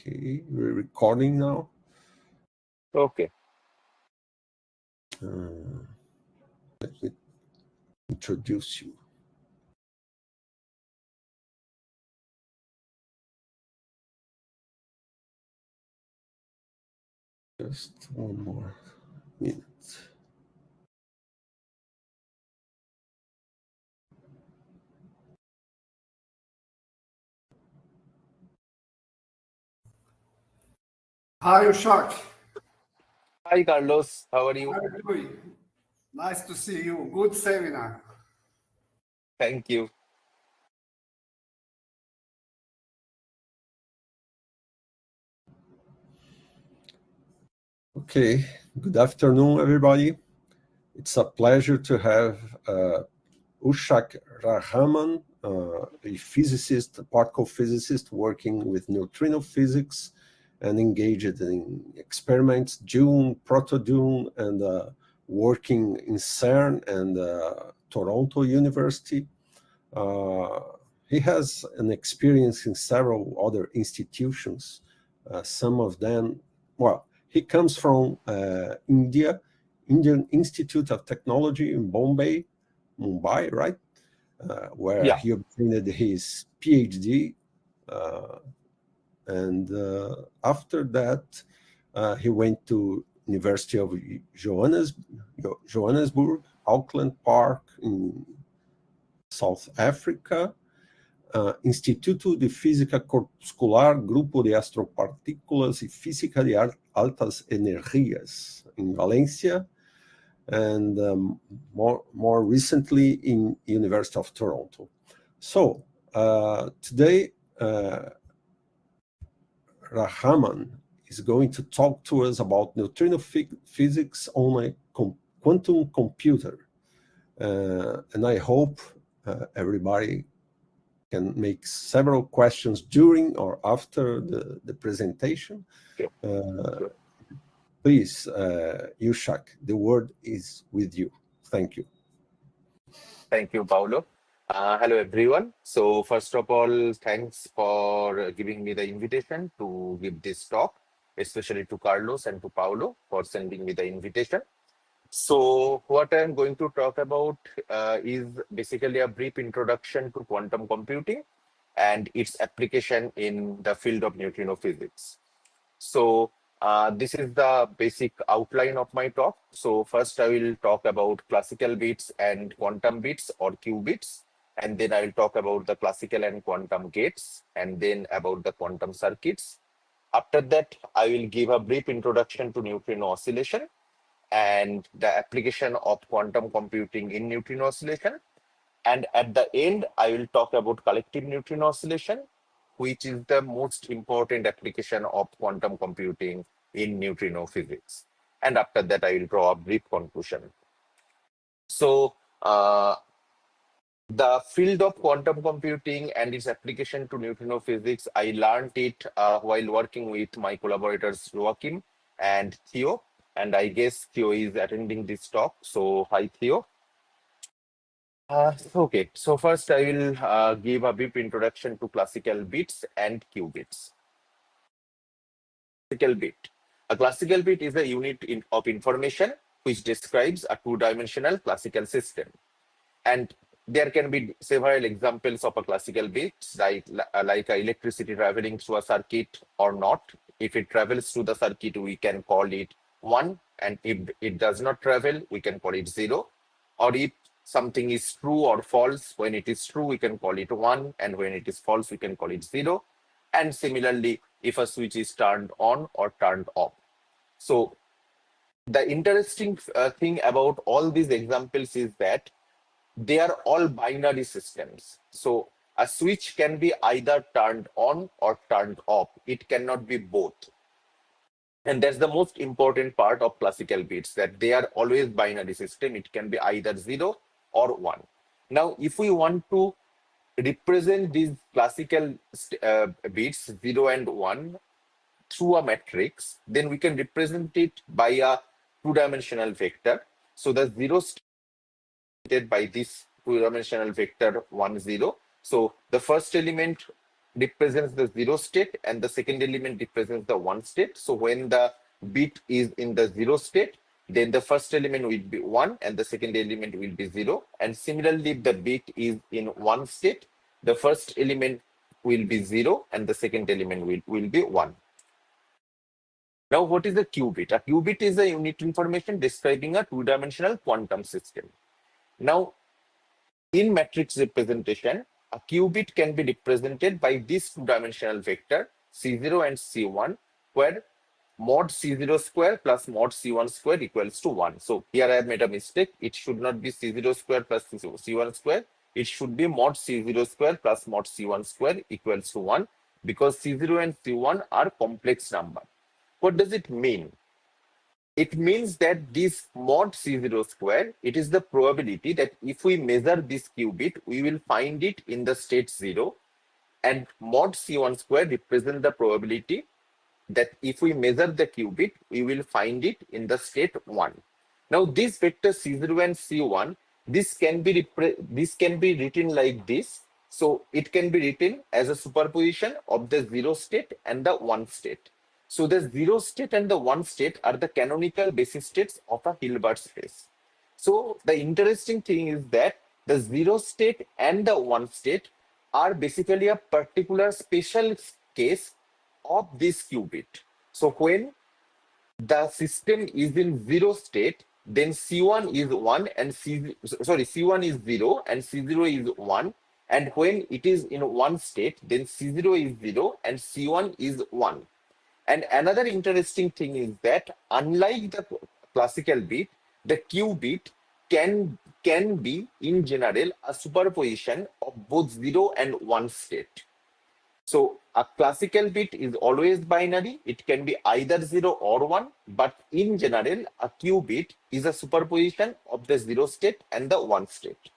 Okay, we're recording now. Okay. Let me introduce you. Just one more minute. Hi, Ushak. Hi, Carlos. How are you? How are you doing? Nice to see you. Good seminar. Thank you. Okay, good afternoon, everybody. It's a pleasure to have Ushak Rahaman, a physicist, a particle physicist working with neutrino physics and engaged in experiments, DUNE, ProtoDUNE, and working in CERN and Toronto University. He has an experience in several other institutions, some of them, well, he comes from India, Indian Institute of Technology in Mumbai, right? Where Yeah. he obtained his PhD. And after that, he went to University of Johannesburg, Auckland Park in South Africa, Instituto de Física Corpuscular, Grupo de Astropartículas y Física de Altas Energias in Valencia, and more recently in University of Toronto. So today, Rahaman is going to talk to us about neutrino physics on a quantum computer. And I hope everybody can make several questions during or after the presentation. Sure. Please, Ushak, the word is with you. Thank you. Thank you, Paulo. Hello, everyone. So first of all, thanks for giving me the invitation to give this talk, especially to Carlos and to Paulo for sending me the invitation. So what I'm going to talk about is basically a brief introduction to quantum computing and its application in the field of neutrino physics. So this is the basic outline of my talk. So first I will talk about classical bits and quantum bits or qubits, and then I will talk about the classical and quantum gates, and then about the quantum circuits. After that, I will give a brief introduction to neutrino oscillation and the application of quantum computing in neutrino oscillation. And at the end, I will talk about collective neutrino oscillation, which is the most important application of quantum computing in neutrino physics. And after that, I will draw a brief conclusion. So the field of quantum computing and its application to neutrino physics, I learned it while working with my collaborators Joachim and Theo. And I guess Theo is attending this talk. So hi, Theo. Okay, so first I will give a brief introduction to classical bits and qubits. Classical bit. A classical bit is a unit of information which describes a two-dimensional classical system. And there can be several examples of a classical bit, like electricity traveling through a circuit or not. If it travels through the circuit, we can call it 1. And if it does not travel, we can call it 0. Or if something is true or false, when it is true, we can call it 1. And when it is false, we can call it 0. And similarly, if a switch is turned on or turned off. So the interesting thing about all these examples is that they are all binary systems. So a switch can be either turned on or turned off. It cannot be both. And that's the most important part of classical bits, that they are always binary system. It can be either 0 or 1. Now, if we want to represent these classical bits 0 and 1 through a matrix, then we can represent it by a two-dimensional vector. So the 0 by this two-dimensional vector 1, 0. So the first element represents the 0 state and the second element represents the 1 state. So when the bit is in the 0 state, then the first element will be 1 and the second element will be 0. And similarly, if the bit is in 1 state, the first element will be 0 and the second element will be 1. Now, what is a qubit? A qubit is a unit information describing a two-dimensional quantum system. Now, in matrix representation, a qubit can be represented by this two-dimensional vector C0 and C1, where mod C0 square plus mod C1 square equals to 1. So here I have made a mistake. It should not be C0 square plus C1 square. It should be mod C0 square plus mod C1 square equals to 1, because C0 and C1 are complex number. What does it mean? It means that this mod C0 square, it is the probability that if we measure this qubit, we will find it in the state 0, and mod C1 square represents the probability that if we measure the qubit, we will find it in the state 1. Now, this vector C0 and C1, this can be written like this. So it can be written as a superposition of the 0 state and the 1 state. So the 0 state and the 1 state are the canonical basis states of a Hilbert space. So the interesting thing is that the 0 state and the 1 state are basically a particular special case of this qubit. So when the system is in 0 state, then C1 is 1 and C1 is 0 and C0 is 1. And when it is in 1 state, then C0 is 0 and C1 is 1. And another interesting thing is that unlike the classical bit, the qubit can be in general a superposition of both 0 and 1 state. So a classical bit is always binary. It can be either 0 or 1, but in general, a qubit is a superposition of the 0 state and the 1 state.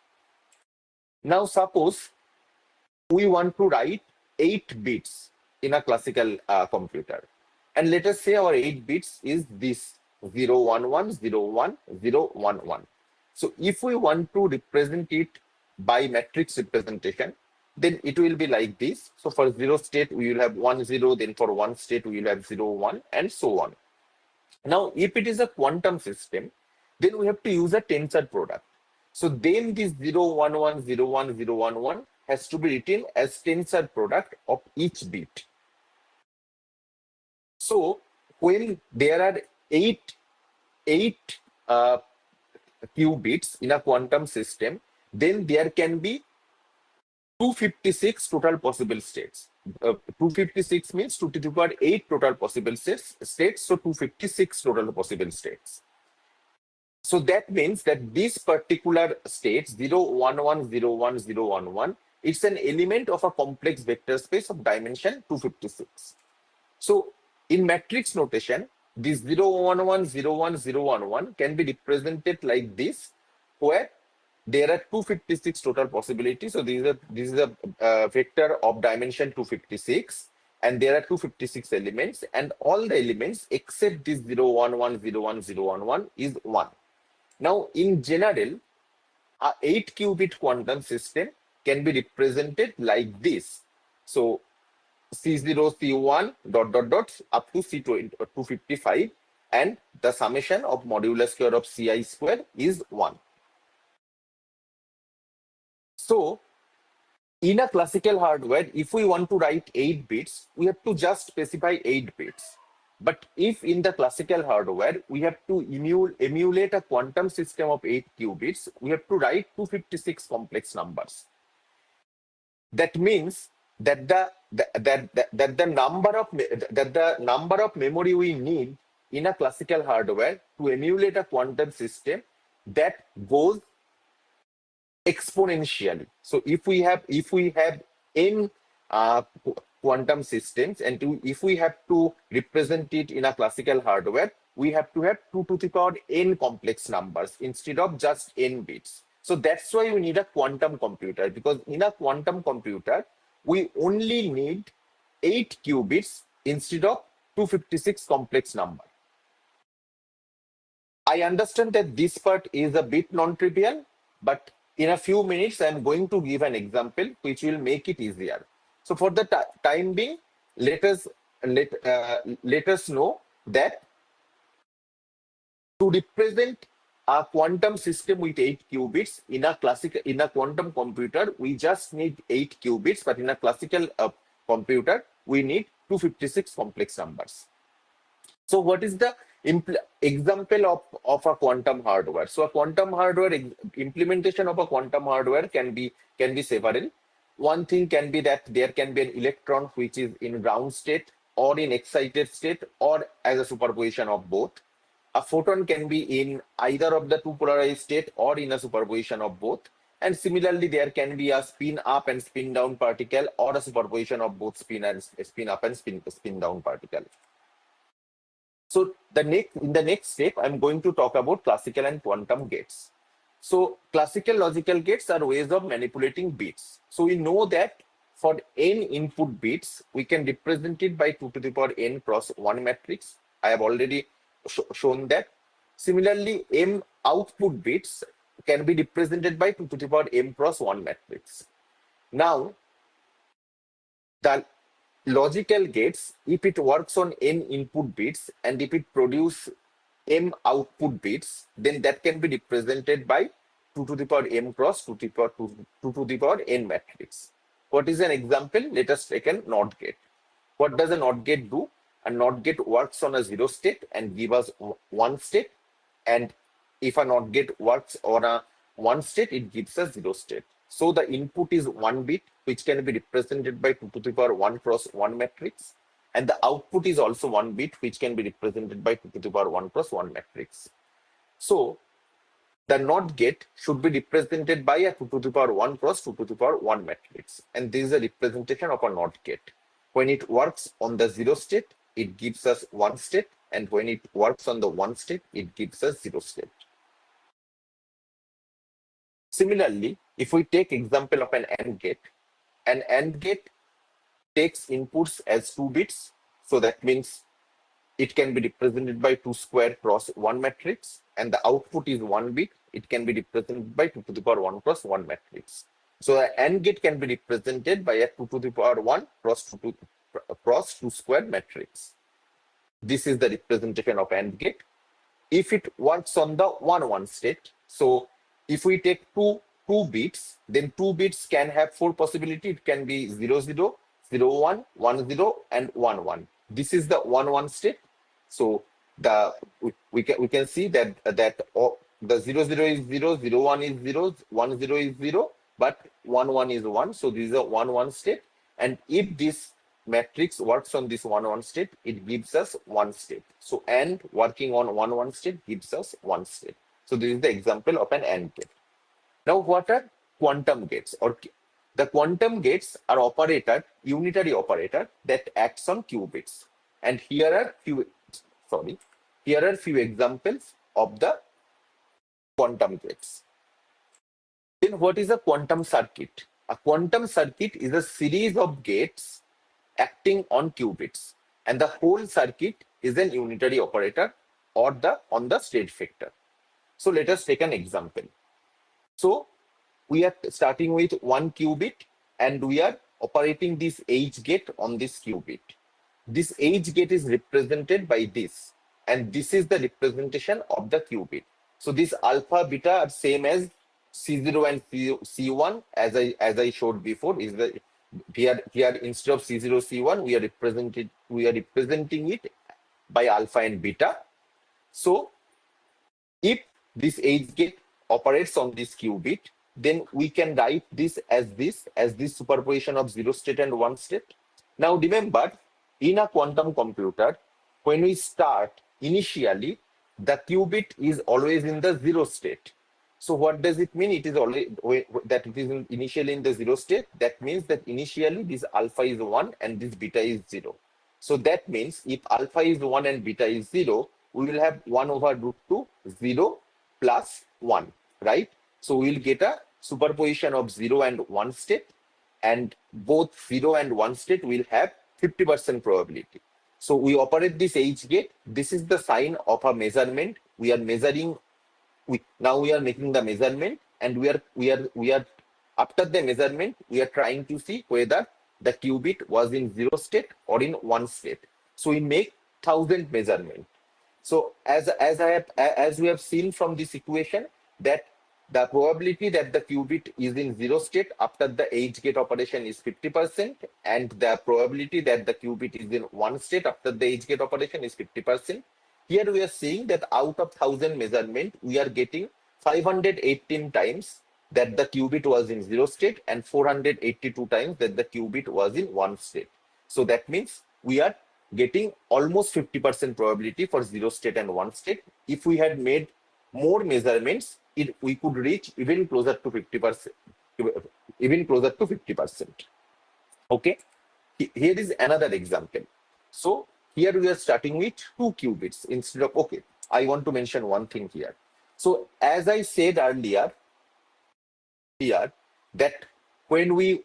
Now suppose we want to write 8 bits in a classical computer. And let us say our 8 bits is this 0, 1, 1, 0, 1, 0, 1, 1. So if we want to represent it by matrix representation, then it will be like this. So for 0 state, we will have 1, 0. Then for 1 state, we will have 0, 1, and so on. Now, if it is a quantum system, then we have to use a tensor product. So then this 0, 1, 1, 0, 1, 0, 1, 1 has to be written as tensor product of each bit. So when there are 8 qubits in a quantum system, then there can be 256 total possible states. 256 means 2 to the power 8 total possible states. So 256 total possible states. So that means that this particular state 0, 1, 1, 0, 1, 0, 1, 1, it's an element of a complex vector space of dimension 256. So in matrix notation, this 0, 1, 1, 0, 1, 0, 1, 1 can be represented like this, where there are 256 total possibilities. So this is a vector of dimension 256, and there are 256 elements, and all the elements except this 0, 1, 1, 0, 1, 0, 1, 1 is 1. Now, in general, a 8 qubit quantum system can be represented like this. So C0, C1, dot, dot, dot, up to C255, and the summation of modular square of Ci square is 1. So, in a classical hardware, if we want to write 8 bits, we have to just specify 8 bits. But if in the classical hardware, we have to emulate a quantum system of 8 qubits, we have to write 256 complex numbers. That means that the number of memory we need in a classical hardware to emulate a quantum system, that goes exponentially. So if we have n quantum systems, and if we have to represent it in a classical hardware, we have to have 2 to the power n complex numbers instead of just n bits. So that's why we need a quantum computer, because in a quantum computer, we only need 8 qubits instead of 256 complex number. I understand that this part is a bit non-trivial, but in a few minutes, I'm going to give an example which will make it easier. So for the time being, let us know that to represent a quantum system with 8 qubits in a quantum computer, we just need 8 qubits, but in a classical computer, we need 256 complex numbers. So what is the example of a quantum hardware? So a quantum hardware implementation of a quantum hardware can be several. One thing can be that there can be an electron which is in ground state or in excited state or as a superposition of both. A photon can be in either of the two polarized state or in a superposition of both. And similarly, there can be a spin up and spin down particle or a superposition of both spin up and spin down particle. So in the next step, I'm going to talk about classical and quantum gates. So classical logical gates are ways of manipulating bits. So we know that for n input bits, we can represent it by 2 to the power n cross 1 matrix. I have already shown that. Similarly, m output bits can be represented by 2 to the power m cross 1 matrix. Now, the logical gates, if it works on n input bits and if it produces m output bits, then that can be represented by 2 to the power m cross 2 to the power n matrix. What is an example? Let us take a NOT gate. What does a NOT gate do? A NOT gate works on a 0 state and give us 1 state. And if a NOT gate works on a 1 state, it gives us 0 state. So the input is 1 bit, which can be represented by 2 to the power 1 cross 1 matrix. And the output is also 1 bit, which can be represented by 2 to the power 1 cross 1 matrix. So the NOT gate should be represented by a 2 to the power 1 cross 2 to the power 1 matrix. And this is a representation of a NOT gate. When it works on the 0 state, it gives us 1 state. And when it works on the 1 state, it gives us 0 state. Similarly, if we take example of an AND gate takes inputs as 2 bits. So that means it can be represented by 2 square cross 1 matrix. And the output is 1 bit. It can be represented by 2 to the power 1 cross 1 matrix. So an AND gate can be represented by a 2 to the power 1 cross 2 square matrix. This is the representation of AND gate. If it works on the 1-1 state, so if we take two bits, then 2 bits can have 4 possibilities. It can be 0, 0, 0, 1, 1, 0, and 1, 1. This is the 1-1 state. So we can see that the 0, 0 is 0, 0, 1 is 0, 1, 0 is 0, but 1, 1 is 1. So this is a 1-1 state. And if this matrix works on this 1-1 state, it gives us 1 state. So AND working on 1-1 state gives us 1 state. So this is the example of an AND gate. Now what are quantum gates? Or the quantum gates are unitary operator that acts on qubits. And here are few examples of the quantum gates. Then what is a quantum circuit? A quantum circuit is a series of gates acting on qubits, and the whole circuit is an unitary operator or on the state vector. So let us take an example. So we are starting with 1 qubit and we are operating this H gate on this qubit. This H gate is represented by this, and this is the representation of the qubit. So this alpha beta are same as C0 and C1 as I showed before. Is the here instead of C0 C1 we are representing it by alpha and beta. So if this H gate operates on this qubit, then we can write this as this superposition of 0 state and 1 state. Now remember, in a quantum computer, when we start initially, the qubit is always in the 0 state. So what does it mean? It is always that it is initially in the 0 state. That means that initially this alpha is 1 and this beta is 0. So that means if alpha is 1 and beta is 0, we will have 1 over root 2, 0 plus 1, right? So we will get a superposition of 0 and 1 state, and both 0 and 1 state will have 50% probability. So we operate this H gate. This is the sign of a measurement. We are measuring. Now we are making the measurement, and we are after the measurement we are trying to see whether the qubit was in 0 state or in 1 state. So we make 1000 measurement. So as we have seen from this equation, that the probability that the qubit is in 0 state after the H gate operation is 50%, and the probability that the qubit is in 1 state after the H gate operation is 50%. Here we are seeing that out of 1000 measurement, we are getting 518 times that the qubit was in 0 state and 482 times that the qubit was in 1 state. So that means we are getting almost 50% probability for 0 state and 1 state. If we had made more measurements, we could reach even closer to 50%. Even closer to 50%. Okay. Here is another example. So here we are starting with 2 qubits instead of, okay, I want to mention one thing here. So as I said earlier, here that when we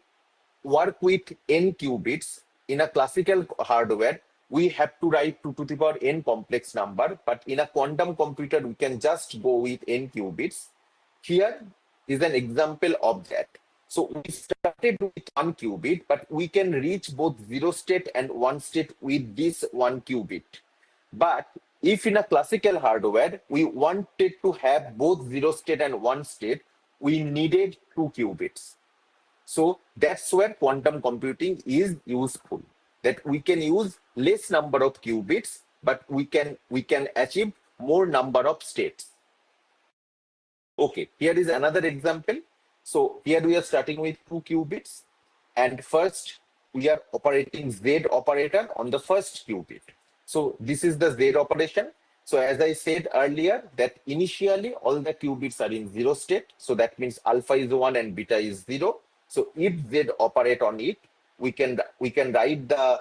work with n qubits in a classical hardware, we have to write 2 to the power n complex number, but in a quantum computer, we can just go with n qubits. Here is an example of that. So we started with 1 qubit, but we can reach both 0 state and 1 state with this 1 qubit. But if in a classical hardware, we wanted to have both 0 state and 1 state, we needed 2 qubits. So that's where quantum computing is useful, that we can use less number of qubits, but we can achieve more number of states. Okay, here is another example. So here we are starting with 2 qubits, and first we are operating Z operator on the first qubit. So this is the Z operation. So as I said earlier, that initially all the qubits are in 0 state. So that means alpha is 1 and beta is 0. So if Z operate on it, we can write the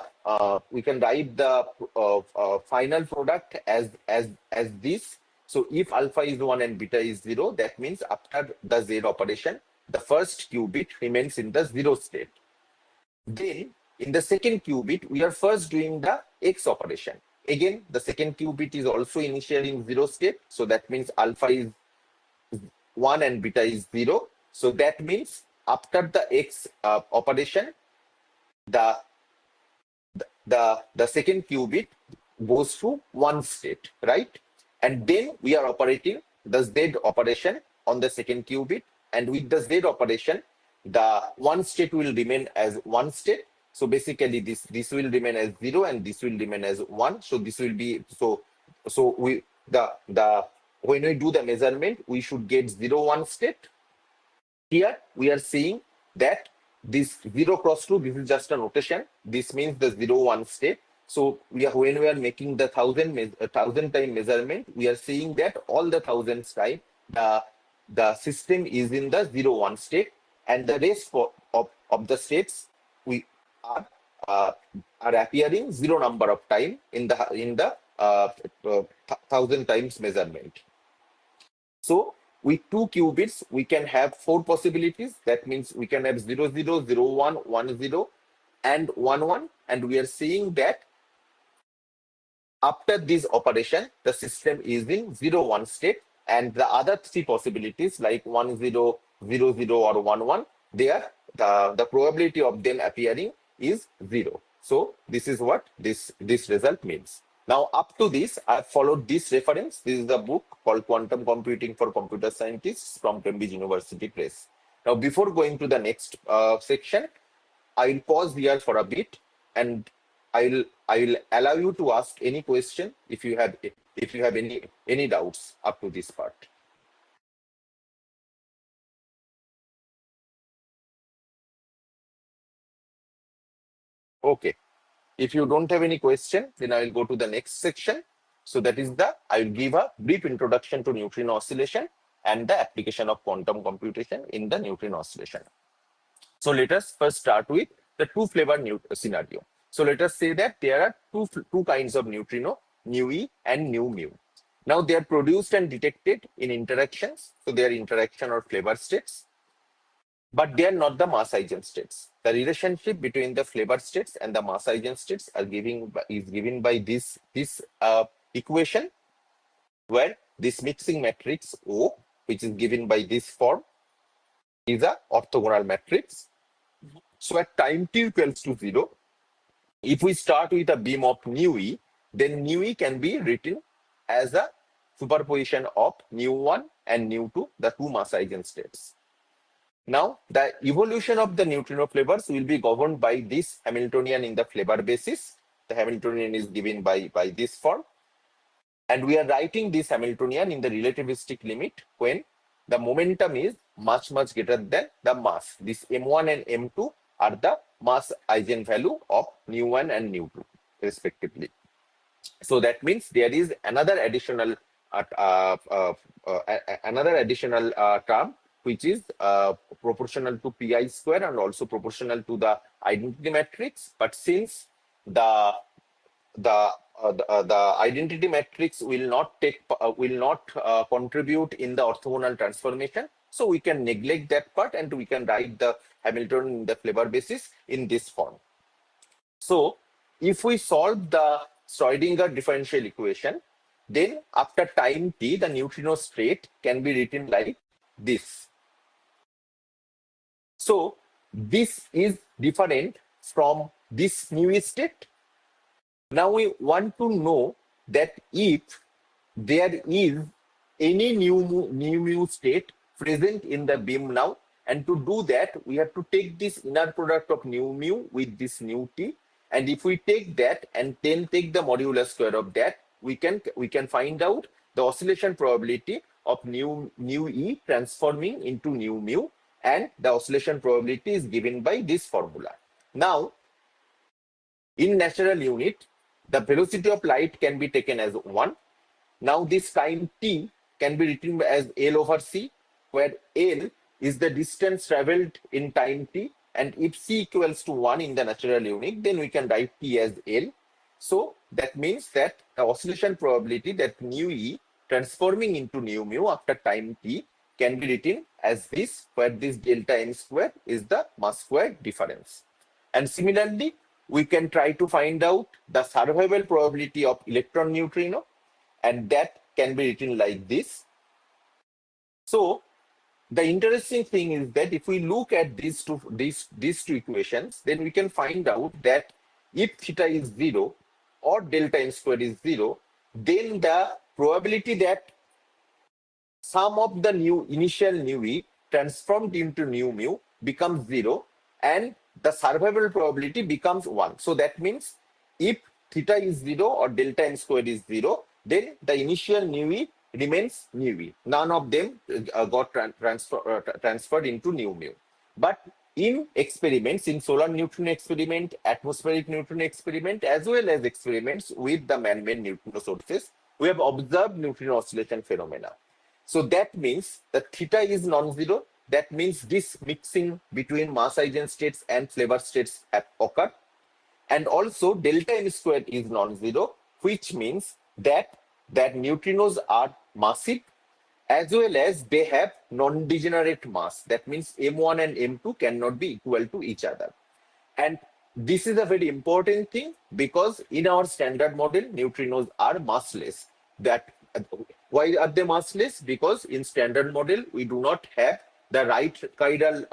final product as this. So if alpha is 1 and beta is 0, that means after the Z operation, the first qubit remains in the 0 state. Then in the second qubit, we are first doing the X operation. Again, the second qubit is also initially in 0 state. So that means alpha is 1 and beta is 0. So that means after the X operation, the second qubit goes to 1 state, right? And then we are operating the Z operation on the second qubit. And with the Z operation, the 1 state will remain as 1 state. So basically this will remain as 0 and this will remain as 1. So this will be, so we, when we do the measurement, we should get 0, 1 state. Here we are seeing that this 0 cross 2, this is just a notation. This means the 0, 1 state. So when we are making the 1000 time measurement, we are seeing that all the 1000 time, the system is in the 0, 1 state, and the rest of the states we are appearing 0 number of time in the 1000 times measurement. So with 2 qubits, we can have 4 possibilities. That means we can have 0, 0, 0, 1, 1, 0, and 1, 1. And we are seeing that after this operation, the system is in 0, 1 state. And the other 3 possibilities like 1, 0, 0, 0, or 1, 1, the probability of them appearing is 0. So this is what this result means. Now, up to this, I've followed this reference. This is the book called Quantum Computing for Computer Scientists from Cambridge University Press. Now, before going to the next section, I'll pause here for a bit, and I will allow you to ask any question if you have any doubts up to this part. Okay. If you don't have any question, then I will go to the next section. So that is I will give a brief introduction to neutrino oscillation and the application of quantum computation in the neutrino oscillation. So let us first start with the 2 flavor scenario. So let us say that there are two kinds of neutrino, nu e and nu mu. Now they are produced and detected in interactions. So they are interaction or flavor states, but they are not the mass eigenstates. The relationship between the flavor states and the mass eigenstates is given by this equation, where this mixing matrix O, which is given by this form, is a orthogonal matrix. So at time t equals to 0, if we start with a beam of nu e, then nu e can be written as a superposition of nu1 and nu2, the two mass eigenstates. Now, the evolution of the neutrino flavors will be governed by this Hamiltonian in the flavor basis. The Hamiltonian is given by this form. And we are writing this Hamiltonian in the relativistic limit when the momentum is much, much greater than the mass. This m1 and m2 are the mass eigenvalue of nu1 and nu2, respectively. So that means there is another additional term which is proportional to pi square and also proportional to the identity matrix. But since the identity matrix will not contribute in the orthogonal transformation, so we can neglect that part and we can write the Hamiltonian in the flavor basis in this form. So if we solve the Schrödinger differential equation, then after time t, the neutrino state can be written like this. So this is different from this nu state. Now we want to know that if there is any new mu state present in the beam now, and to do that, we have to take this inner product of nu mu with this nu t. And if we take that and then take the modular square of that, we can find out the oscillation probability of nu e transforming into nu mu, and the oscillation probability is given by this formula. Now, in natural unit, the velocity of light can be taken as 1. Now this time t can be written as L over c, where L is the distance traveled in time t, and if c equals to 1 in the natural unit, then we can write t as L. So that means that the oscillation probability that nu e transforming into nu mu after time t can be written as this, where this delta m square is the mass square difference. And similarly, we can try to find out the survival probability of electron neutrino, and that can be written like this. So the interesting thing is that if we look at these two equations, then we can find out that if theta is 0 or delta m square is 0, then the probability that sum of the initial nu e transformed into nu mu becomes 0, and the survival probability becomes 1. So that means if theta is 0 or delta m square is 0, then the initial nu e remains nu e. None of them got transferred into nu mu. But in experiments, in solar neutrino experiment, atmospheric neutrino experiment, as well as experiments with the man-made neutrino sources, we have observed neutrino oscillation phenomena. So that means that theta is non-zero. That means this mixing between mass eigenstates and flavor states have occurred. And also delta m square is non-zero, which means that neutrinos are massive, as well as they have non-degenerate mass. That means m1 and m2 cannot be equal to each other. And this is a very important thing, because in our standard model, neutrinos are massless. Why are they massless? Because in standard model, we do not have the right chiral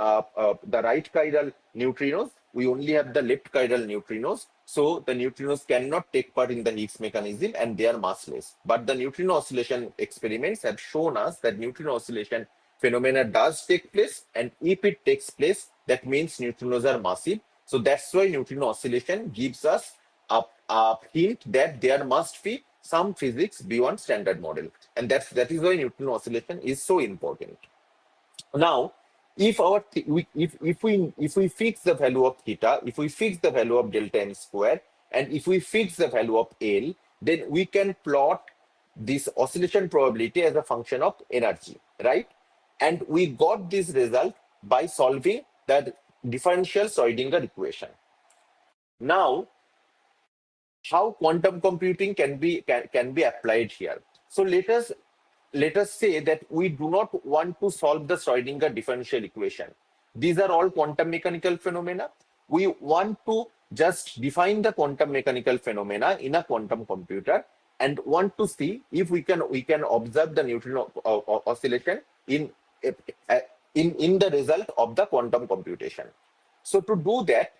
neutrinos. We only have the left chiral neutrinos. So the neutrinos cannot take part in the Higgs mechanism, and they are massless. But the neutrino oscillation experiments have shown us that neutrino oscillation phenomena does take place, and if it takes place, that means neutrinos are massive. So that's why neutrino oscillation gives us a hint that there must be some physics beyond standard model, and that is why neutrino oscillation is so important. Now, if we fix the value of theta, if we fix the value of delta m square, and if we fix the value of L, then we can plot this oscillation probability as a function of energy, right? And we got this result by solving the differential Schrödinger equation. Now, how quantum computing can be applied here? So let us say that we do not want to solve the Schrödinger differential equation. These are all quantum mechanical phenomena. We want to just define the quantum mechanical phenomena in a quantum computer, and want to see if we can observe the neutrino oscillation in the result of the quantum computation. So to do that,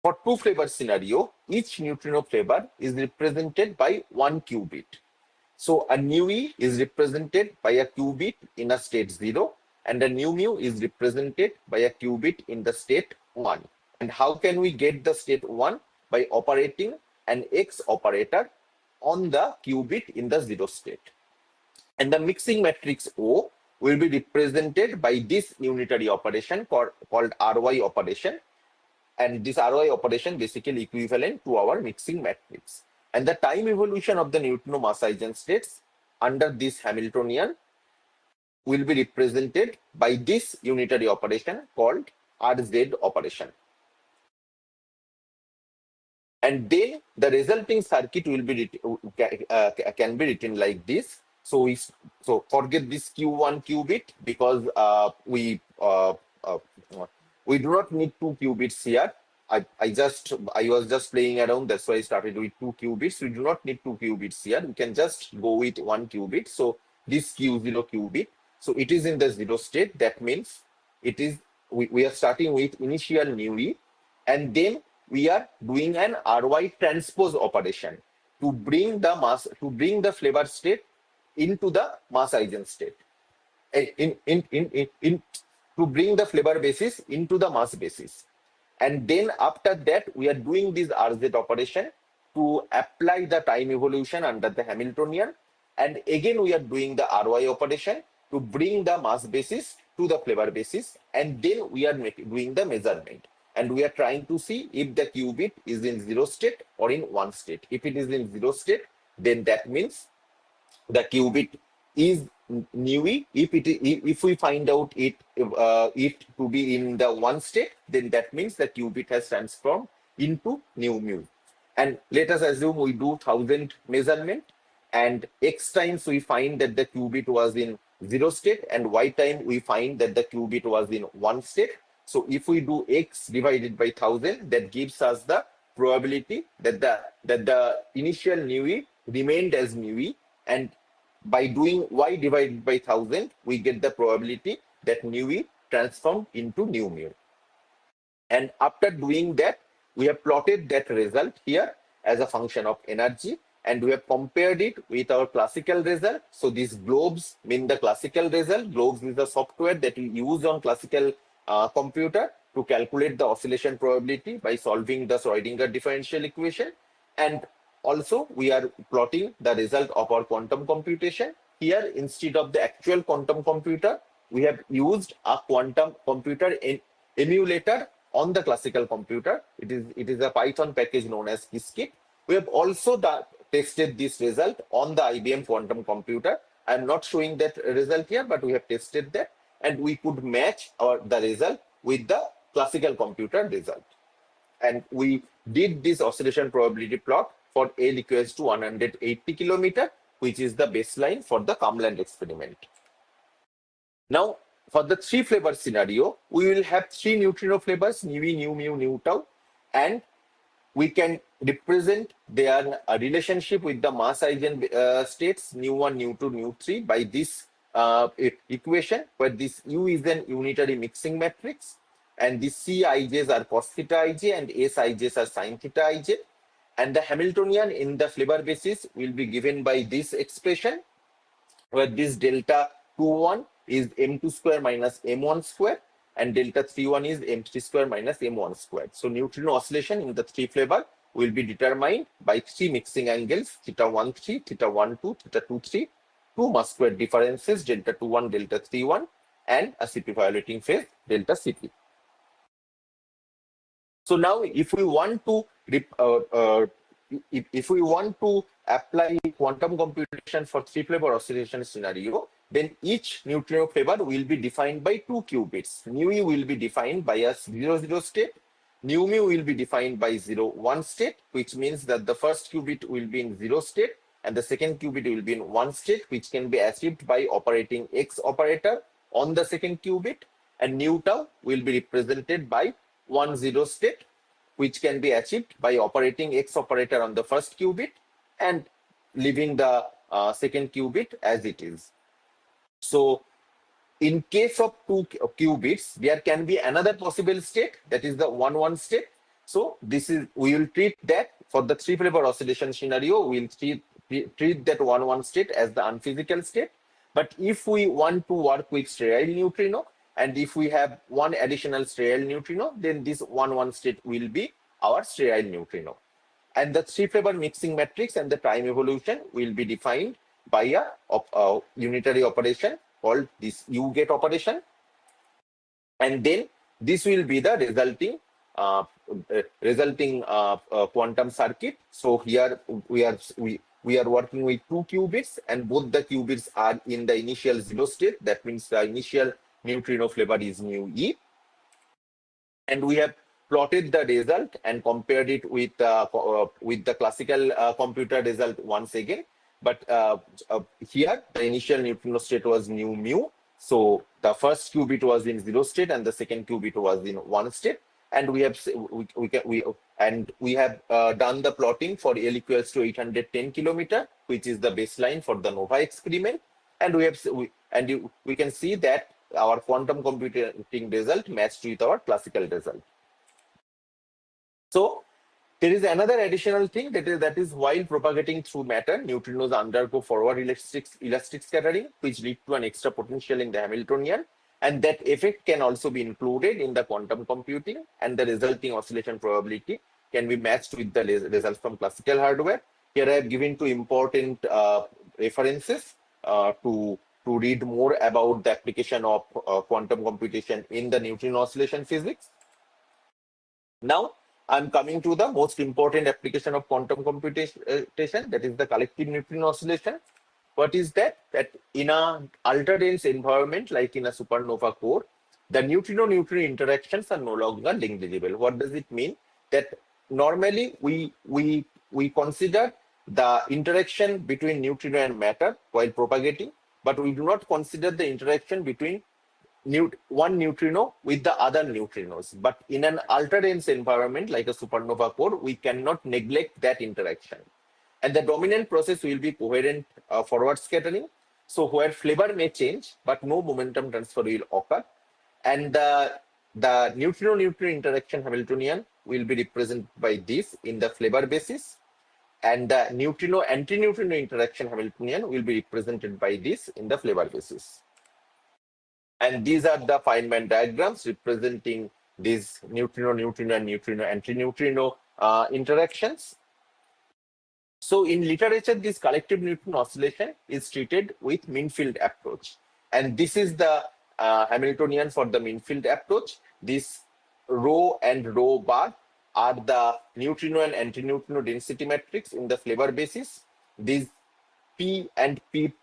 for two flavor scenario, each neutrino flavor is represented by one qubit. So a nu e is represented by a qubit in a state 0, and a nu mu is represented by a qubit in the state 1. And how can we get the state 1? By operating an X operator on the qubit in the 0 state. And the mixing matrix O will be represented by this unitary operation called Ry operation. And this Ry operation basically equivalent to our mixing matrix. And the time evolution of the neutrino mass eigenstates under this Hamiltonian will be represented by this unitary operation called Rz operation. And then the resulting circuit will be can be written like this. So forget this Q1 qubit because we do not need 2 qubits here. I was just playing around, that's why I started with 2 qubits. We do not need 2 qubits here. We can just go with 1 qubit. So this Q0 qubit. So it is in the 0 state. That means it is we are starting with initial nu e, and then we are doing an Ry transpose operation to bring the flavor state into the mass eigenstate. To bring the flavor basis into the mass basis. And then after that, we are doing this Rz operation to apply the time evolution under the Hamiltonian. And again, we are doing the Ry operation to bring the mass basis to the flavor basis. And then we are doing the measurement. And we are trying to see if the qubit is in 0 state or in 1 state. If it is in 0 state, then that means the qubit is nu e. If we find out it to be in the 1 state, then that means the qubit has transformed into nu mu. And let us assume we do 1000 measurement, and x times we find that the qubit was in 0 state, and y time we find that the qubit was in 1 state. So if we do x divided by 1000, that gives us the probability that the initial nu e remained as nu e, and by doing y divided by 1000, we get the probability that nu e transformed into nu mu. And after doing that, we have plotted that result here as a function of energy, and we have compared it with our classical result. So these globes mean the classical result. Globes is the software that we use on classical computer to calculate the oscillation probability by solving the Schrödinger differential equation. And also, we are plotting the result of our quantum computation. Here, instead of the actual quantum computer, we have used a quantum computer emulator on the classical computer. It is a Python package known as Qiskit. We have also tested this result on the IBM quantum computer. I am not showing that result here, but we have tested that, and we could match the result with the classical computer result. And we did this oscillation probability plot for L equals to 180 kilometer, which is the baseline for the Kamland experiment. Now, for the 3 flavor scenario, we will have 3 neutrino flavors, nu e, nu mu, nu tau, and we can represent their relationship with the mass eigenstates nu1, nu2, nu3 by this equation, where this U is an unitary mixing matrix, and theCij's are cos theta ij and Sij's are sin theta ij. And the Hamiltonian in the flavor basis will be given by this expression, where this delta 21 is m2 square minus m1 square, and delta 31 is m3 square minus m1 square. So neutrino oscillation in the 3 flavor will be determined by 3 mixing angles, theta 13, theta 12, theta 23, 2 mass square differences, delta 21, delta 31, and a CP violating phase, delta CP. So now, if we want to apply quantum computation for 3 flavor oscillation scenario, then each neutrino flavor will be defined by 2 qubits. Nu e will be defined by a 0,0 state. Nu mu will be defined by 0,1 state, which means that the first qubit will be in 0 state and the second qubit will be in 1 state, which can be achieved by operating X operator on the second qubit. And nu tau will be represented by 1,0 state, which can be achieved by operating X operator on the first qubit and leaving the second qubit as it is. So in case of 2 qubits, there can be another possible state, that is the 1-1 state. So we will treat that for the 3-flavor oscillation scenario. We'll treat that 1-1 state as the unphysical state. But if we want to work with sterile neutrino, and if we have one additional sterile neutrino, then this 1-1 state will be our sterile neutrino. And the 3-flavor mixing matrix and the time evolution will be defined by a unitary operation called this U-gate operation. And then this will be the resulting quantum circuit. So here we are working with 2 qubits, and both the qubits are in the initial 0 state. That means the initial neutrino flavor is nu E. And we have plotted the result and compared it with the classical computer result once again. But here the initial neutrino state was nu mu. So the first qubit was in 0 state and the second qubit was in 1 state. And we have done the plotting for L equals to 810 kilometer, which is the baseline for the NOVA experiment. And we can see that our quantum computing result matched with our classical result. So there is another additional thing, that is while propagating through matter, neutrinos undergo forward elastic scattering, which lead to an extra potential in the Hamiltonian. And that effect can also be included in the quantum computing, and the resulting oscillation probability can be matched with the results from classical hardware. Here I have given 2 important references to read more about the application of quantum computation in the neutrino oscillation physics. Now, I'm coming to the most important application of quantum computation, that is the collective neutrino oscillation. What is that? That in an ultra-dense environment, like in a supernova core, the neutrino-neutrino interactions are no longer negligible. What does it mean? That normally we consider the interaction between neutrino and matter while propagating, but we do not consider the interaction between one neutrino with the other neutrinos. But in an ultra-dense environment like a supernova core, we cannot neglect that interaction. And the dominant process will be coherent forward scattering. So where flavor may change, but no momentum transfer will occur. And the neutrino-neutrino interaction Hamiltonian will be represented by this in the flavor basis. And the neutrino-antineutrino interaction Hamiltonian will be represented by this in the flavor basis. And these are the Feynman diagrams representing these neutrino-neutrino and neutrino-antineutrino interactions. So in literature, this collective neutrino oscillation is treated with mean field approach. And this is the Hamiltonian for the mean field approach. This rho and rho bar are the neutrino and antineutrino density matrix in the flavor basis. These P and P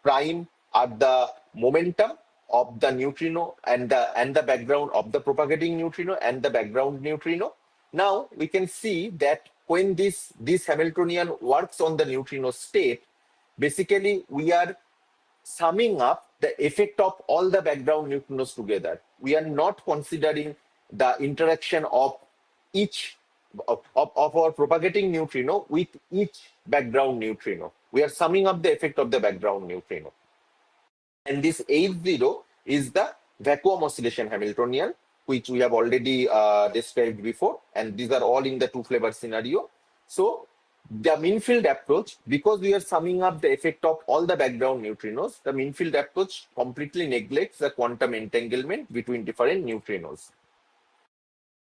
prime are the momentum of the neutrino and the background of the propagating neutrino and the background neutrino. Now we can see that when this Hamiltonian works on the neutrino state, basically we are summing up the effect of all the background neutrinos together. We are not considering the interaction of each of our propagating neutrino with each background neutrino. We are summing up the effect of the background neutrino. And this H0 is the vacuum oscillation Hamiltonian, which we have already described before. And these are all in the 2-flavor scenario. So the mean field approach, because we are summing up the effect of all the background neutrinos, the mean field approach completely neglects the quantum entanglement between different neutrinos.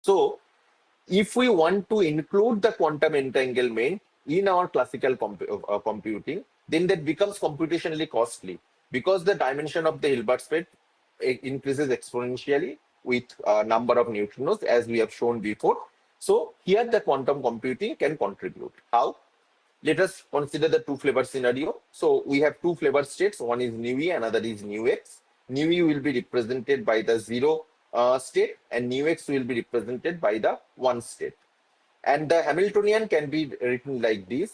So if we want to include the quantum entanglement in our classical computing, then that becomes computationally costly, because the dimension of the Hilbert space increases exponentially with number of neutrinos, as we have shown before. So here the quantum computing can contribute. How? Let us consider the 2-flavor scenario. So we have 2 flavor states. One is nu E, another is nu X. Nu E will be represented by the 0 state, and nu X will be represented by the 1 state. And the Hamiltonian can be written like this,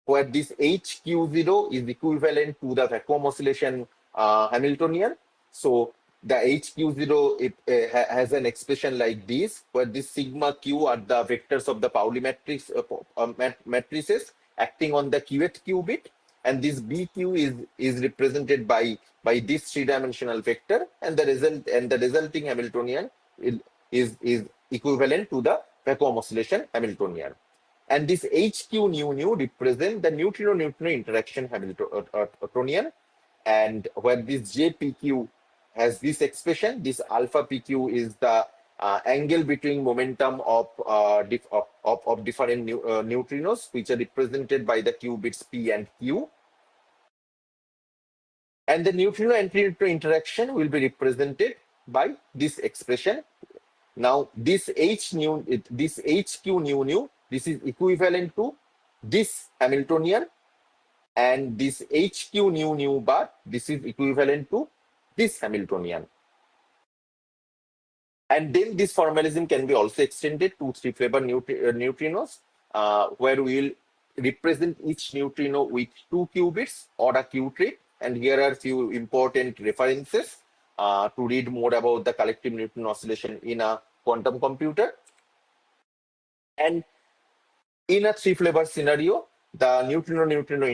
where this HQ0 is equivalent to the vacuum oscillation Hamiltonian. So the HQ0 has an expression like this, where this sigma q are the vectors of the Pauli matrices acting on the qth qubit, and this BQ is represented by this three-dimensional vector, and the resulting Hamiltonian is equivalent to the vacuum oscillation Hamiltonian. And this HQ nu represent the neutrino-neutrino interaction Hamiltonian, and where this JPQ has this expression, this alpha PQ is the angle between momentum of different neutrinos, which are represented by the qubits P and Q. And the neutrino-antineutrino interaction will be represented by this expression. Now, this HQ nu, this is equivalent to this Hamiltonian, and this HQ nu bar, this is equivalent to this Hamiltonian. And then this formalism can be also extended to three-flavor neutrinos, where we will represent each neutrino with 2 qubits or a Q tree. And here are a few important references to read more about the collective neutrino oscillation in a quantum computer. And in a three-flavor scenario, the neutrino-neutrino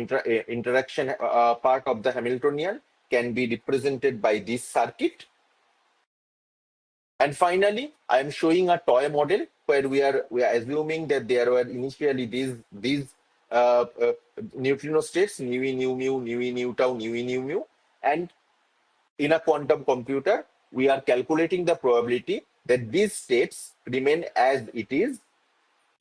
interaction part of the Hamiltonian can be represented by this circuit. And finally, I am showing a toy model where we are assuming that there were initially these neutrino states, nu e nu mu, nu e nu tau, nu e nu mu, and in a quantum computer, we are calculating the probability that these states remain as it is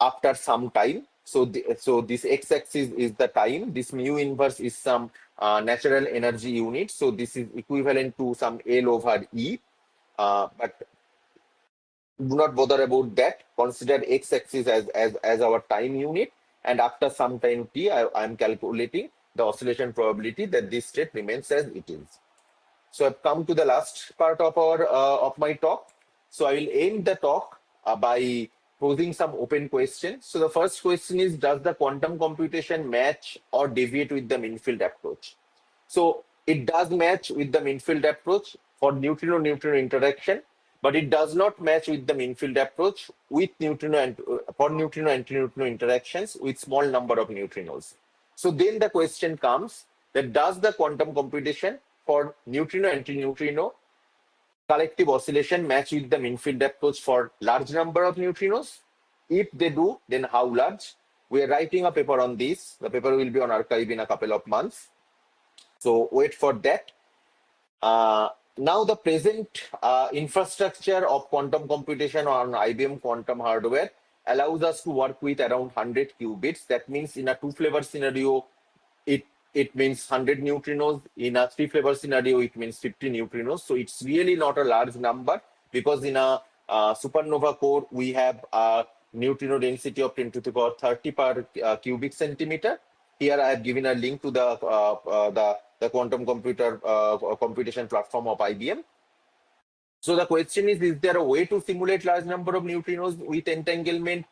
after some time. So this x-axis is the time. This mu inverse is some natural energy unit. So this is equivalent to some L over E. But do not bother about that. Consider x-axis as our time unit. And after some time t, I am calculating the oscillation probability that this state remains as it is. So I've come to the last part of my talk. So I will end the talk by posing some open questions. So the first question is, does the quantum computation match or deviate with the mean field approach? So it does match with the mean field approach for neutrino-neutrino interaction, but it does not match with the mean field approach with for neutrino-antineutrino interactions with small number of neutrinos. So then the question comes that does the quantum computation for neutrino-antineutrino collective oscillation match with the mean field approach for large number of neutrinos? If they do, then how large? We are writing a paper on this. The paper will be on arXiv in a couple of months. So wait for that. Now the present infrastructure of quantum computation on IBM quantum hardware allows us to work with around 100 qubits. That means in a two-flavor scenario, it means 100 neutrinos. In a three-flavor scenario, it means 50 neutrinos. So it's really not a large number, because in a supernova core, we have a neutrino density of 10 to the power 30 per cubic centimeter. Here I have given a link to the quantum computer computation platform of IBM. So the question is there a way to simulate large number of neutrinos with entanglement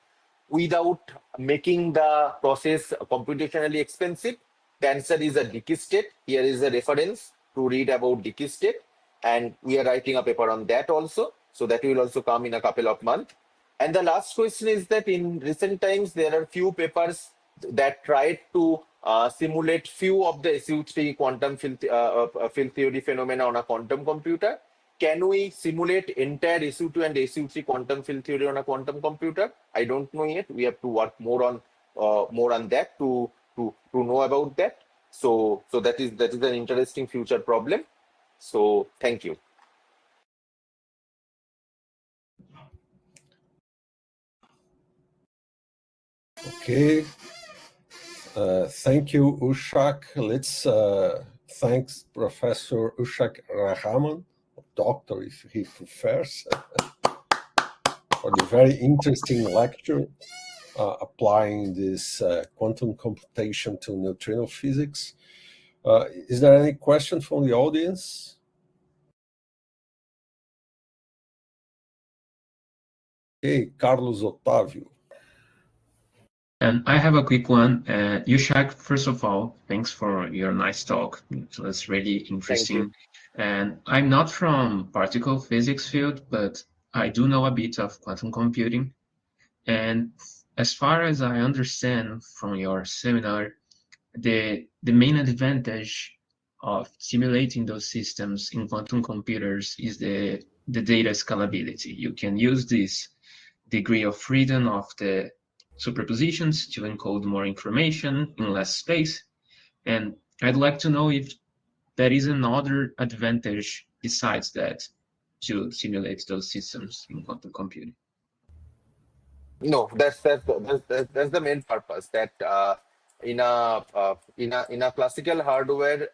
without making the process computationally expensive? The answer is a decay state. Here is a reference to read about decay state, and we are writing a paper on that also. So that will also come in a couple of months. And the last question is that in recent times, there are few papers that tried to simulate few of the SU3 quantum field theory phenomena on a quantum computer. Can we simulate entire SU2 and SU3 quantum field theory on a quantum computer? I don't know yet. We have to work more on that to know about that. So that is an interesting future problem. So thank you. Okay. Thank you, Ushak. Let's thank Professor Ushak Rahaman, doctor if he prefers, for the very interesting lecture applying this quantum computation to neutrino physics. Is there any question from the audience? Hey, Carlos Otávio. And I have a quick one. Ushak, first of all, thanks for your nice talk. It was really interesting. And I'm not from particle physics field, but I do know a bit of quantum computing. And as far as I understand from your seminar, the main advantage of simulating those systems in quantum computers is the data scalability. You can use this degree of freedom of the superpositions to encode more information in less space. And I'd like to know if there is another advantage besides that to simulate those systems in quantum computing. No, that's the main purpose. That in a classical hardware,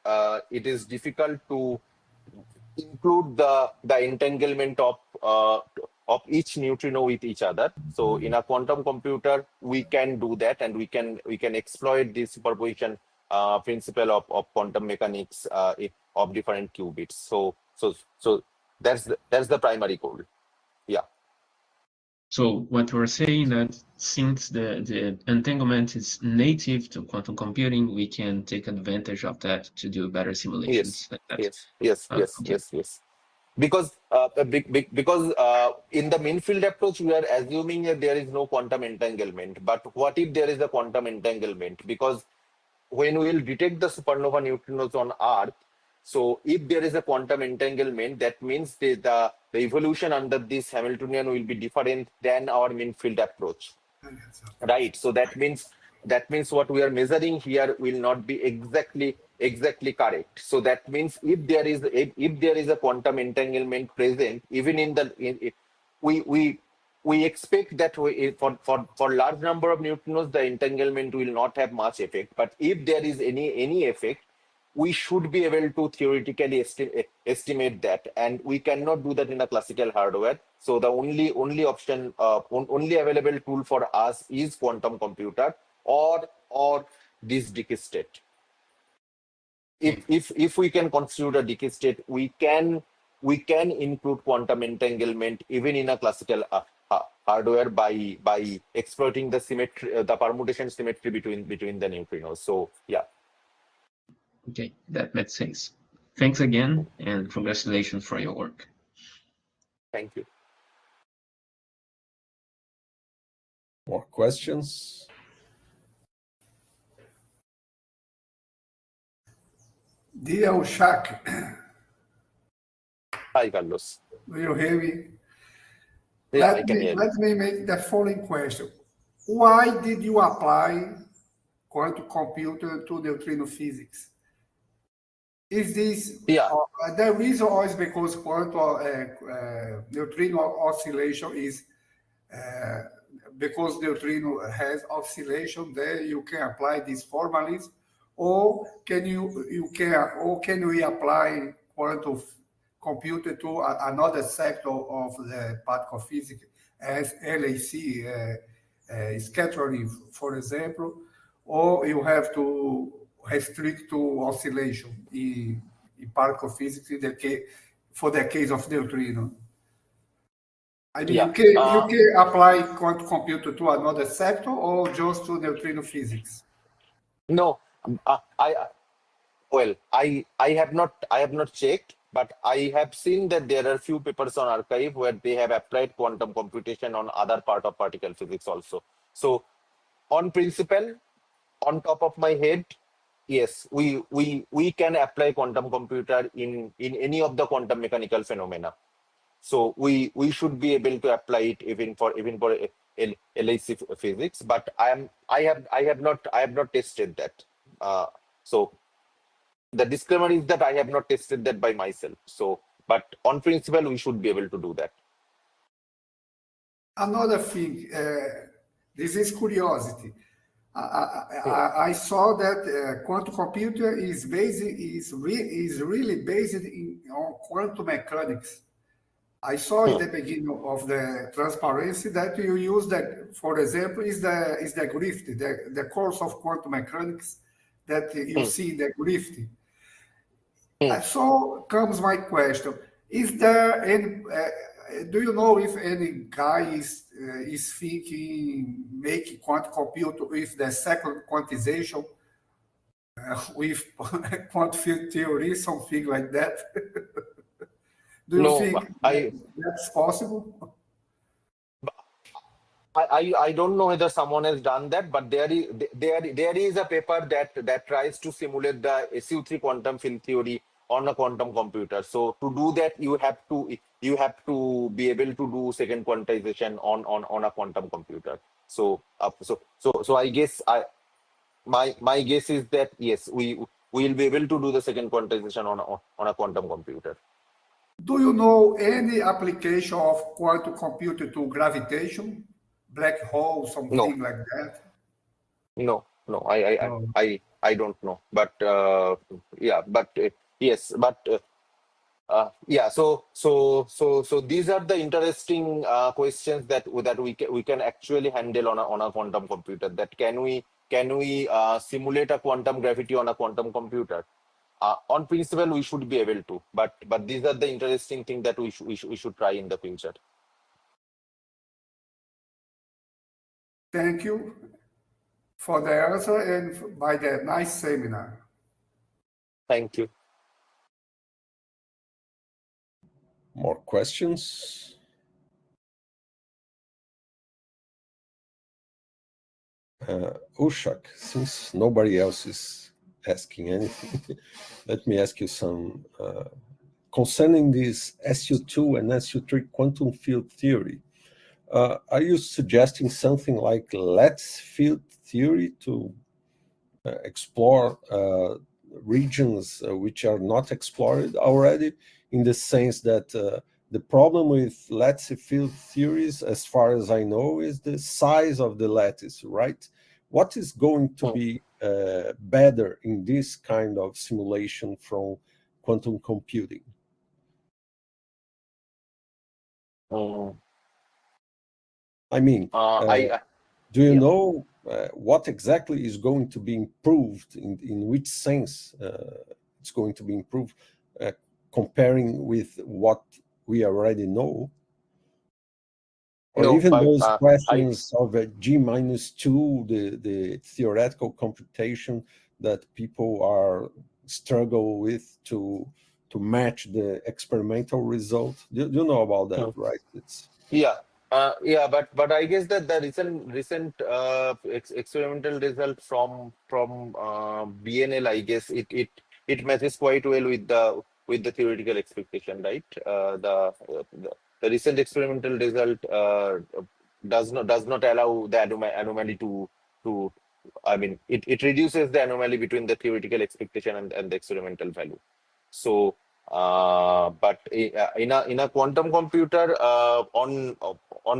it is difficult to include the entanglement of each neutrino with each other. So in a quantum computer, we can do that, and we can exploit the superposition principle of quantum mechanics of different qubits. So that's the primary goal. Yeah. So what we're saying that since the entanglement is native to quantum computing, we can take advantage of that to do better simulations like that. Yes. Because in the mean field approach, we are assuming that there is no quantum entanglement. But what if there is a quantum entanglement? Because when we will detect the supernova neutrinos on Earth, so if there is a quantum entanglement, that means the evolution under this Hamiltonian will be different than our mean field approach, right? So that means what we are measuring here will not be exactly correct. So that means if there is a quantum entanglement present, even we expect that for large number of neutrinos, the entanglement will not have much effect. But if there is any effect, we should be able to theoretically estimate that, and we cannot do that in a classical hardware. So the only option, only available tool for us is quantum computer or this decay state. If we can constitute a decay state, we can include quantum entanglement even in a classical hardware by exploiting the symmetry, the permutation symmetry between the neutrinos. So yeah. Okay, that makes sense. Thanks again, and congratulations for your work. Thank you. More questions? Dear Ushak, Hi, Carlos. do you hear me? Yeah, I can hear you. Let me make the following question. Why did you apply quantum computer to neutrino physics? Is this the reason, or is because quantum neutrino oscillation is because neutrino has oscillation there, you can apply this formalism, or can we apply quantum computer to another sector of the particle physics as LHC scattering, for example, or you have to restrict to oscillation in particle physics for the case of neutrino? I mean, you can apply quantum computer to another sector or just to neutrino physics? No, I have not checked, but I have seen that there are few papers on arXiv where they have applied quantum computation on other part of particle physics also. So, on principle, on top of my head, yes, we can apply quantum computer in any of the quantum mechanical phenomena. So we should be able to apply it even for LHC physics. But I have not tested that. So the disclaimer is that I have not tested that by myself. So, but on principle, we should be able to do that. Another thing, this is curiosity. I saw that quantum computer is really based on quantum mechanics. I saw at the beginning of the transparency that you use that, for example, is the Grift, the course of quantum mechanics that you see in the Grift. So comes my question: is there any? Do you know if any guy is thinking making quantum computer with the second quantization with quantum field theory, something like that? Do you think that's possible? I don't know whether someone has done that, but there is a paper that tries to simulate the SU3 quantum field theory on a quantum computer. So to do that, you have to be able to do second quantization on a quantum computer. So I guess my guess is that yes, we will be able to do the second quantization on a quantum computer. Do you know any application of quantum computer to gravitation, black hole, something like that? No, I don't know. But yeah, but yes, but yeah. So these are the interesting questions that we can actually handle on a quantum computer. That can we simulate a quantum gravity on a quantum computer? On principle, we should be able to, but these are the interesting things that we should try in the future. Thank you for the answer and by the nice seminar. Thank you. More questions? Ushak, since nobody else is asking anything, let me ask you some concerning this SU2 and SU3 quantum field theory. Are you suggesting something like lattice field theory to explore regions which are not explored already, in the sense that the problem with lattice field theories, as far as I know, is the size of the lattice, right? What is going to be better in this kind of simulation from quantum computing? I mean, do you know what exactly is going to be improved, in which sense it's going to be improved, comparing with what we already know? Or no, even those questions of G-2, the theoretical computation that people are struggle with to match the experimental result. Do you know about that, right? It's yeah, but I guess that the recent experimental result from BNL, I guess it matches quite well with the theoretical expectation, right? The recent experimental result does not allow the anomaly to I mean, it reduces the anomaly between the theoretical expectation and the experimental value. So but in a quantum computer, on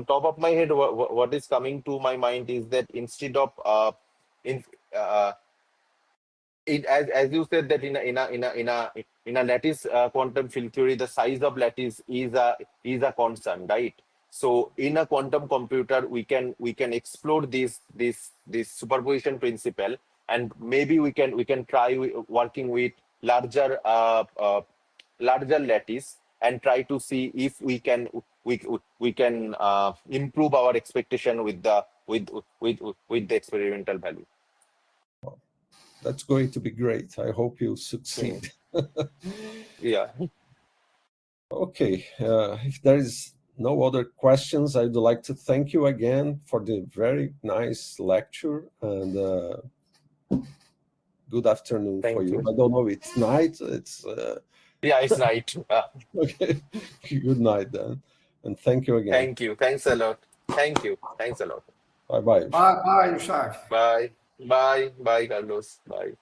top of my head, what is coming to my mind is that instead of as you said, that in a lattice quantum field theory, the size of lattice is a constant, right? So in a quantum computer, we can explore this superposition principle, and maybe we can try working with larger lattice and try to see if we can improve our expectation with the experimental value. That's going to be great. I hope you succeed. Yeah. Okay. If there is no other questions, I'd like to thank you again for the very nice lecture, and good afternoon for you. I don't know, it's night. It's yeah, it's night. Okay. Good night then, and thank you again. Thank you. Thanks a lot. Thank you. Thanks a lot. Bye bye. Bye, Ushak. Bye, Carlos. Bye.